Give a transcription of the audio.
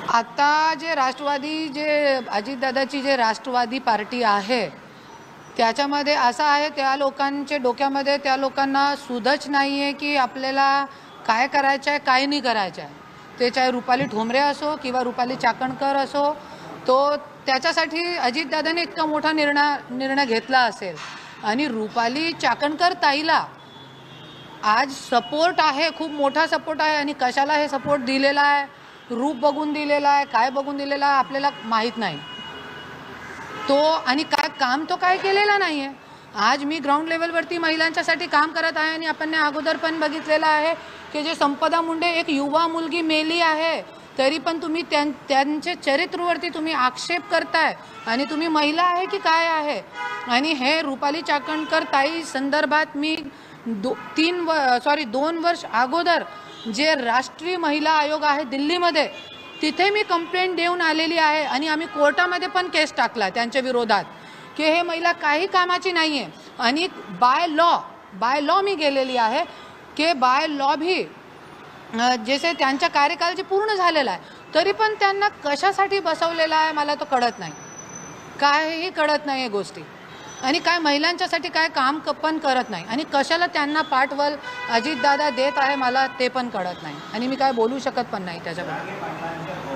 आता जे राष्ट्रवादी जे अजितदादाची जे राष्ट्रवादी पार्टी आहे त्याच्यामध्ये असं आहे, त्या लोकांच्या डोक्यामध्ये त्या लोकांना सुधच नाही आहे की आपल्याला काय करायचं आहे काय नाही करायचं आहे. ते चाहे रुपाली ठोंबरे असो किंवा रुपाली चाकणकर असो, तो त्याच्यासाठी अजितदादाने इतका मोठा निर्णय घेतला असेल. आणि रुपाली चाकणकर ताईला आज सपोर्ट आहे, खूप मोठा सपोर्ट आहे. आणि कशाला हे सपोर्ट दिलेला आहे, रूप बघून दिलेला आहे, काय बघून दिलेला आहे आपल्याला माहीत नाही तो. आणि काय काम तो काय केलेला नाही आहे. आज मी ग्राउंड लेवलवरती महिलांच्यासाठी काम करत आहे आणि आपण अगोदर पण बघितलेलं आहे की जे संपदा मुंडे एक युवा मुलगी मेली आहे, तरी पण तुम्ही त्यांचे चरित्रवरती तुम्ही आक्षेप करताय आणि तुम्ही महिला आहे की काय आहे. आणि हे रुपाली चाकणकर ताई संदर्भात मी 2 वर्ष अगोदर जे राष्ट्रीय महिला आयोग आहे दिल्लीमध्ये, तिथे मी कंप्लेंट देऊन आलेली आहे. आणि आम्ही कोर्टामध्ये पण केस टाकला त्यांच्या विरोधात की हे महिला काही कामाची नाही आहे. आणि बाय लॉ मी गेलेली आहे की बाय लॉ भी जसे त्यांच्या कार्यकाल जे पूर्ण झालेला आहे, तरी पण त्यांना कशासाठी बसवलेला आहे मला तो कळत नाही, काहीही कळत नाही हे गोष्टी. आणि काय महिलांच्यासाठी काय काम पण करत नाही. आणि कशाला त्यांना पाठबळ अजितदादा देत आहे मला ते पण कळत नाही. आणि मी काय बोलू शकत पण नाही त्याच्याबद्दल.